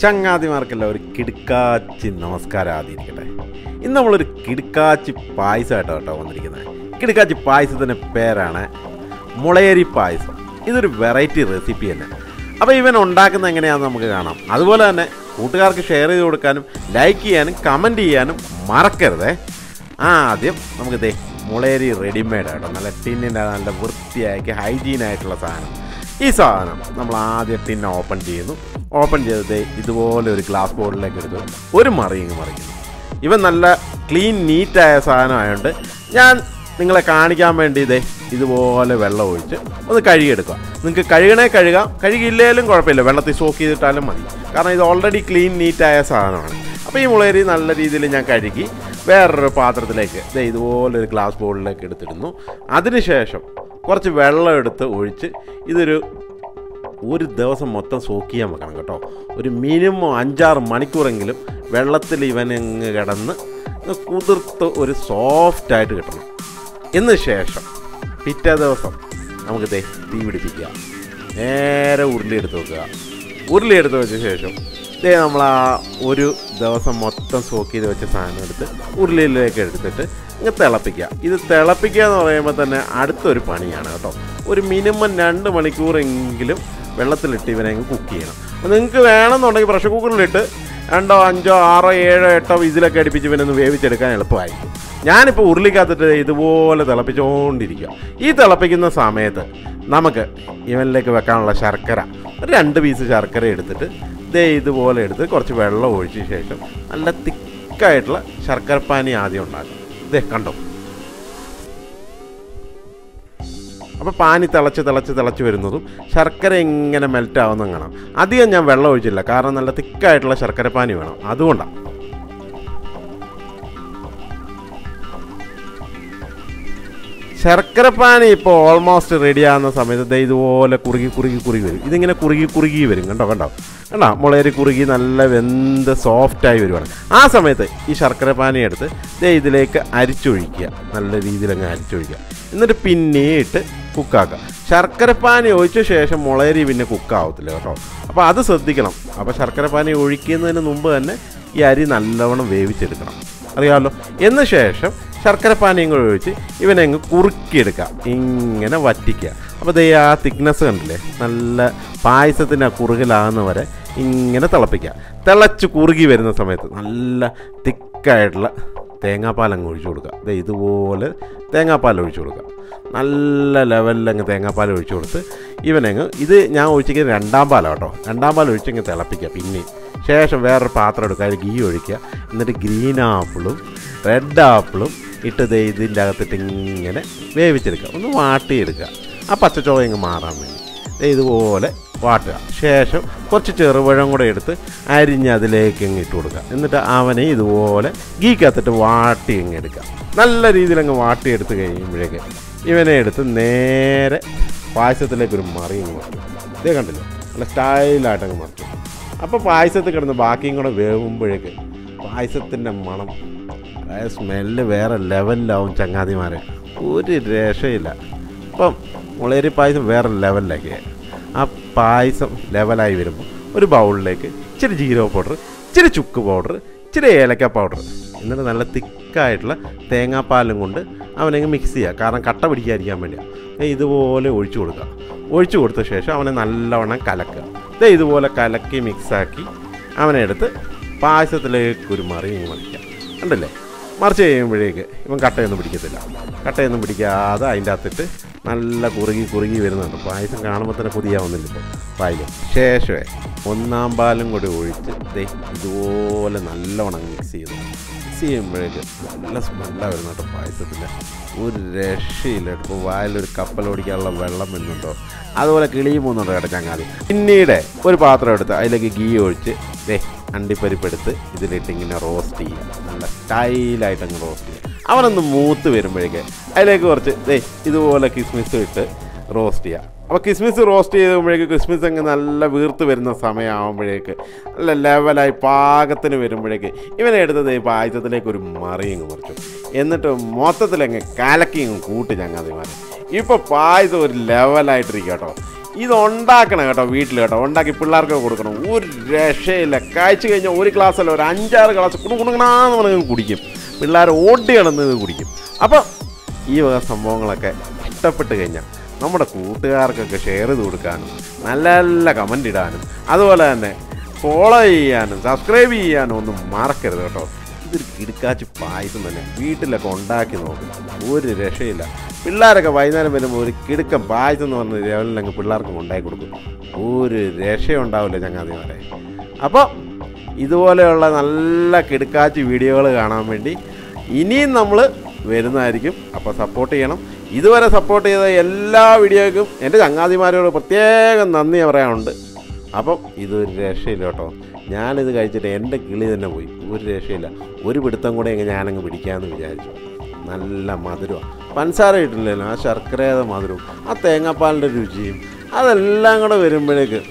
ചങ്ങാതിമാർക്കെല്ലാം ഒരു കിടുക്കാച്ചി നമസ്കാരം ആദ്യമിരിക്കട്ടെ. ഇന്ന് നമ്മളൊരു കിടുക്കാച്ചി പായസമായിട്ടാണ് കേട്ടോ വന്നിരിക്കുന്നത്. കിടുക്കാച്ചി പായസത്തിൻ്റെ പേരാണ് മുളയരി പായസം. ഇതൊരു വെറൈറ്റി റെസിപ്പി തന്നെ. അപ്പോൾ ഇവൻ ഉണ്ടാക്കുന്നത് എങ്ങനെയാണെന്ന് നമുക്ക് കാണാം. അതുപോലെ തന്നെ കൂട്ടുകാർക്ക് ഷെയർ ചെയ്ത് കൊടുക്കാനും ലൈക്ക് ചെയ്യാനും കമൻറ്റ് ചെയ്യാനും മറക്കരുതേ. ആദ്യം നമുക്ക് മുളയരി റെഡിമെയ്ഡ് ആയിട്ടോ, നല്ല ടിന്നിൻ്റെ നല്ല വൃത്തിയാക്കി ഹൈജീനായിട്ടുള്ള സാധനം. ഈ സാധനം നമ്മൾ ആദ്യം ടിന്ന് ഓപ്പൺ ചെയ്യുന്നു. ഓപ്പൺ ചെയ്തത് ഇതുപോലെ ഒരു ഗ്ലാസ് ബോട്ടിലേക്ക് എടുത്ത് ഒരു മറിയുന്നു. ഇവൻ നല്ല ക്ലീൻ നീറ്റായ സാധനമായതുകൊണ്ട് ഞാൻ നിങ്ങളെ കാണിക്കാൻ വേണ്ടി ഇതുപോലെ വെള്ളം ഒഴിച്ച് ഒന്ന് കഴുകിയെടുക്കുക. നിങ്ങൾക്ക് കഴുകാം, കഴുകിയില്ലേലും കുഴപ്പമില്ല, വെള്ളത്തിൽ സോക്ക് ചെയ്തിട്ടാലും മതി. കാരണം ഇത് ഓൾറെഡി ക്ലീൻ നീറ്റായ സാധനമാണ്. അപ്പോൾ ഈ മുളയരി നല്ല രീതിയിൽ ഞാൻ കഴുകി വേറൊരു പാത്രത്തിലേക്ക് ഇതുപോലെ ഒരു ഗ്ലാസ് ബോട്ടിലേക്ക് എടുത്തിടുന്നു. അതിനുശേഷം കുറച്ച് വെള്ളം എടുത്ത് ഒഴിച്ച് ഒരു ദിവസം മൊത്തം സോക്ക് ചെയ്യാൻ വെക്കണം കേട്ടോ. ഒരു മിനിമം 5-6 മണിക്കൂറെങ്കിലും വെള്ളത്തിൽ ഇവനങ്ങ് കിടന്ന് കുതിർത്ത് ഒരു സോഫ്റ്റായിട്ട് കിട്ടണം. എന്ന് ശേഷം പിറ്റേ ദിവസം നമുക്ക് തീ പിടിപ്പിക്കുക. നേരെ ഉരുളിയെടുത്ത് വെക്കുക. ഉരുളിയെടുത്ത് വെച്ച ശേഷം നമ്മൾ ആ ഒരു ദിവസം മൊത്തം സോക്ക് ചെയ്ത് വെച്ച സാധനം എടുത്ത് ഉരുളിയിലേക്ക് എടുത്തിട്ട് ഇങ്ങനെ തിളപ്പിക്കുക. ഇത് തിളപ്പിക്കുക എന്ന് പറയുമ്പോൾ തന്നെ അടുത്തൊരു പണിയാണ് കേട്ടോ. ഒരു മിനിമം 2 മണിക്കൂറെങ്കിലും വെള്ളത്തിലിട്ട് ഇവനെ കുക്ക് ചെയ്യണം. അപ്പോൾ നിങ്ങൾക്ക് വേണമെന്നുണ്ടെങ്കിൽ പ്രഷർ കുക്കറിലിട്ട് 2, 5, 6, 7, 8 വിസിലൊക്കെ അടുപ്പിച്ച് ഇവനൊന്ന് വേവിച്ചെടുക്കാൻ എളുപ്പമായിരിക്കും. ഞാനിപ്പോൾ ഉരുളിക്കകത്തിട്ട് ഇതുപോലെ തിളപ്പിച്ചുകൊണ്ടിരിക്കുക. ഈ തിളപ്പിക്കുന്ന സമയത്ത് നമുക്ക് ഇവനിലേക്ക് വെക്കാനുള്ള ശർക്കര, ഒരു 2 പീസ് ശർക്കര എടുത്തിട്ട് ഇതുപോലെ എടുത്ത് കുറച്ച് വെള്ളം ഒഴിച്ച ശേഷം നല്ല തിക്കായിട്ടുള്ള ശർക്കരപ്പാനി ആദ്യം ഉണ്ടാക്കും. കണ്ടോ, അപ്പോൾ പാനി തിളച്ച് വരുന്നതും ശർക്കര ഇങ്ങനെ മെൽറ്റാവുന്നതും കാണാം. അധികം ഞാൻ വെള്ളം ഒഴിച്ചില്ല, കാരണം നല്ല തിക്കായിട്ടുള്ള ശർക്കരപ്പാനി വേണം, അതുകൊണ്ടാണ്. ശർക്കരപ്പാനി ഇപ്പോൾ ഓൾമോസ്റ്റ് റെഡിയാകുന്ന സമയത്ത് ഇതുപോലെ കുറുകി വരും. ഇതിങ്ങനെ കുറുകി വരും. കണ്ടോ മുളയരി കുറുകി നല്ല വെന്ത് സോഫ്റ്റായി വരുവാണ്. ആ സമയത്ത് ഈ ശർക്കരപ്പാനി എടുത്ത് ഇതിലേക്ക് അരിച്ചൊഴിക്കുക. നല്ല രീതിയിലങ്ങ് അരിച്ചൊഴിക്കുക. എന്നിട്ട് പിന്നെ ഇട്ട് കുക്കാക്കുക. ശർക്കരപ്പാനി ഒഴിച്ച ശേഷം മുളയരി പിന്നെ കുക്കാവത്തില്ല കേട്ടോ. അപ്പോൾ അത് ശ്രദ്ധിക്കണം. അപ്പോൾ ശർക്കരപ്പാനി ഒഴിക്കുന്നതിന് മുമ്പ് തന്നെ ഈ അരി നല്ലവണ്ണം വേവിച്ചെടുക്കണം, അറിയാമല്ലോ. എന്ന് ശേഷം ശർക്കരപ്പാനിയും കൂടെ ഒഴിച്ച് ഇവനെങ്ങ് കുറുക്കിയെടുക്കുക, ഇങ്ങനെ വറ്റിക്കുക. അപ്പോൾ ആ തിക്നെസ് കണ്ടില്ലേ, നല്ല പായസത്തിൻ്റെ കുറുകലാകുന്ന വരെ ഇങ്ങനെ തിളപ്പിക്കുക. തിളച്ച് കുറുകി വരുന്ന സമയത്ത് നല്ല തിക്കായിട്ടുള്ള തേങ്ങാപ്പാലങ്ങ് ഒഴിച്ചു കൊടുക്കുക. ഇതുപോലെ തേങ്ങാപ്പാൽ ഒഴിച്ചു കൊടുക്കുക. നല്ല ലെവലിലങ്ങ് തേങ്ങാപ്പാൽ ഒഴിച്ചു കൊടുത്ത് ഇവനങ്ങ് ഞാൻ ഒഴിച്ചിരിക്കുന്നത് 2-ാം പാലാണ് കേട്ടോ. 2-ാം പാൽ ഒഴിച്ചങ്ങ് തിളപ്പിക്കുക. പിന്നെയും ശേഷം വേറൊരു പാത്രം എടുക്കുക, അതിൽ ഗീ ഒഴിക്കുക. എന്നിട്ട് ഗ്രീൻ ആപ്പിളും റെഡ് ആപ്പിളും ഇട്ട് ഇതിൻ്റെ അകത്തിട്ട് ഇങ്ങനെ വേവിച്ചെടുക്കുക, ഒന്ന് വാട്ടിയെടുക്കുക. ആ പച്ചച്ചോവ ഇങ്ങ് മാറാൻ വേണ്ടി ഇതുപോലെ വാട്ടുക. ശേഷം കുറച്ച് ചെറുപഴം കൂടെ എടുത്ത് അരിഞ്ഞ് അതിലേക്ക് ഇങ്ങ് ഇട്ട് കൊടുക്കുക. എന്നിട്ട് അവനെ ഇതുപോലെ ഗീക്കകത്തിട്ട് വാട്ടി ഇങ്ങ് എടുക്കുക. നല്ല രീതിയിലങ്ങ് വാട്ടിയെടുത്ത് കഴിയുമ്പോഴേക്ക് ഇവനെ എടുത്ത് നേരെ പായസത്തിലേക്കൊരു മറിയും മാറ്റും. കണ്ടില്ലേ, നല്ല സ്റ്റൈലായിട്ടങ്ങ് മറിക്കും. അപ്പോൾ പായസത്തിൽ കിടന്ന് ബാക്കിയും കൂടെ വേവുമ്പോഴേക്ക് പായസത്തിൻ്റെ മണം, സ്മെല്ല് വേറെ ലെവലിലാവും ചങ്ങാതിമാരെ, ഒരു രക്ഷയില്ല. ഇപ്പം മുളയരി പായസം വേറെ ലെവലിലേക്ക്. ആ പായസം ലെവലായി വരുമ്പോൾ ഒരു ബൗളിലേക്ക് ഇച്ചിരി ജീരക പൗഡർ, ഇച്ചിരി ചുക്ക് പൗഡർ, ഇച്ചിരി ഏലക്ക പൗഡർ, എന്നിട്ട് നല്ല തിക്കായിട്ടുള്ള തേങ്ങാപ്പാലും കൊണ്ട് അവനങ്ങ് മിക്സ് ചെയ്യുക. കാരണം കട്ട പിടിക്കാതിരിക്കാൻ വേണ്ടിയാണ്. ഇതുപോലെ ഒഴിച്ചു കൊടുക്കുക. ഒഴിച്ചു കൊടുത്ത ശേഷം അവനെ നല്ലവണ്ണം കലക്കുക. ഇതുപോലെ കലക്കി മിക്സാക്കി അവനെ എടുത്ത് പായസത്തിലേക്ക് ഒരു മറിക്കുക. കണ്ടില്ലേ, മറിച്ച് കഴിയുമ്പോഴേക്ക് ഇവൻ കട്ടയൊന്നും പിടിക്കത്തില്ല. കട്ടയൊന്നും പിടിക്കാതെ അതിൻ്റെ അകത്തിട്ട് നല്ല കുറുകി വരുന്നുണ്ട്. പായസം കാണുമ്പോൾ തന്നെ കൊതിയാവുന്നില്ല ഇപ്പോൾ പായസം. ശേഷമേ 1-ാം പാലും കൂടി ഒഴിച്ച് ഇതുപോലെ നല്ലവണ്ണം മിക്സ് ചെയ്യുമ്പോഴേക്ക് നല്ല സ്മെല്ലാണ് വരുന്നുണ്ടോ പായസത്തിൻ്റെ, ഒരു രക്ഷയില്ല. ഇപ്പോൾ വായിലൊരു കപ്പലോടിക്കാനുള്ള വെള്ളം വരുന്നുണ്ടോ, അതുപോലെ കിളിയും പോകുന്നുണ്ടോ കേട്ടോ ചങ്ങാതി. പിന്നീട് ഒരു പാത്രം എടുത്ത് അതിലേക്ക് ഗീ ഒഴിച്ച് അണ്ടിപ്പരിപ്പെടുത്ത് ഇതിലിട്ട് ഇങ്ങനെ റോസ്റ്റ് ചെയ്യുക. നല്ല സ്റ്റൈലായിട്ടങ്ങ് റോസ്റ്റ് ചെയ്യുക. അവനൊന്ന് മൂത്ത് വരുമ്പോഴേക്ക് അതിലേക്ക് കുറച്ച് ഇതുപോലെ കിസ്മിസ് ഇട്ട് റോസ്റ്റ് ചെയ്യുക. അപ്പോൾ കിസ്മിസ് റോസ്റ്റ് ചെയ്യുമ്പോഴേക്ക് കിസ്മിസ് അങ്ങ് നല്ല വീർത്ത് വരുന്ന സമയമാകുമ്പോഴേക്ക് നല്ല ലെവലായി പാകത്തിന് വരുമ്പോഴേക്ക് ഇവനെ എടുത്തത് പായസത്തിലേക്ക് ഒരു മറിയങ്ങ് മറിച്ചു. എന്നിട്ട് മൊത്തത്തിലങ്ങ് കലക്കിങ്ങ് കൂട്ടി ചങ്ങാതിമാരെ. ഇപ്പോൾ പായസം ഒരു ലെവലായിട്ടിരിക്കുക കേട്ടോ. ഇത് ഉണ്ടാക്കണം കേട്ടോ, വീട്ടിൽ കേട്ടോ, ഉണ്ടാക്കി പിള്ളേർക്ക് കൊടുക്കണം. ഒരു രക്ഷയില്ല. കഴിച്ചു കഴിഞ്ഞാൽ ഒരു ഗ്ലാസ്സല്ല, ഒരു 5-6 ഗ്ലാസ് കുണുകുണാന്ന് പറഞ്ഞ് കുടിക്കും. പിള്ളേർ ഓടി കിടന്ന് ഇത് കുടിക്കും. അപ്പം ഈ വക സംഭവങ്ങളൊക്കെ ഇഷ്ടപ്പെട്ട് കഴിഞ്ഞാൽ നമ്മുടെ കൂട്ടുകാർക്കൊക്കെ ഷെയർ ചെയ്ത് കൊടുക്കാനും നല്ല നല്ല കമൻ്റ് ഇടാനും അതുപോലെ തന്നെ ഫോളോ ചെയ്യാനും സബ്സ്ക്രൈബ് ചെയ്യാനും ഒന്നും മറക്കരുത് കേട്ടോ. ഇതൊരു കിടുക്കാച്ചി പായസം തന്നെ വീട്ടിലൊക്കെ ഉണ്ടാക്കി നോക്കും, ഒരു രക്ഷയില്ല. പിള്ളേരൊക്കെ വൈകുന്നേരം വരുമ്പോൾ ഒരു കിടുക്കം പായസം എന്ന് പറഞ്ഞ ലെവലിലങ്ങ് പിള്ളേർക്കും ഉണ്ടാക്കി കൊടുക്കും, ഒരു രക്ഷയുണ്ടാവില്ല ചങ്ങാതിമാരെ. അപ്പോൾ ഇതുപോലെയുള്ള നല്ല കിടുക്കാച്ചി വീഡിയോകൾ കാണാൻ വേണ്ടി ഇനിയും നമ്മൾ വരുന്നതായിരിക്കും. അപ്പോൾ സപ്പോർട്ട് ചെയ്യണം. ഇതുവരെ സപ്പോർട്ട് ചെയ്ത എല്ലാ വീഡിയോയ്ക്കും എൻ്റെ ചങ്ങാതിമാരോട് പ്രത്യേകം നന്ദി പറയാനുണ്ട്. അപ്പം ഇതൊരു രക്ഷയില്ല കേട്ടോ. ഞാനിത് കഴിച്ചിട്ട് എൻ്റെ കിളി തന്നെ പോയി, ഒരു രക്ഷയില്ല. ഒരു പിടുത്തം കൂടെ ഞാനങ്ങ് പിടിക്കാമെന്ന് വിചാരിച്ചു. നല്ല മധുരമാണ്, പഞ്ചസാര ഇട്ടില്ലല്ലോ, ആ ശർക്കരയുടെ മധുരവും ആ തേങ്ങാപ്പാലിൻ്റെ രുചിയും അതെല്ലാം കൂടെ വരുമ്പോഴേക്ക്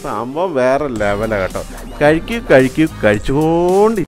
സംഭവം വേറെ ലെവലാണ് കേട്ടോ. കഴിക്കൂ കഴിച്ചുകൊണ്ട്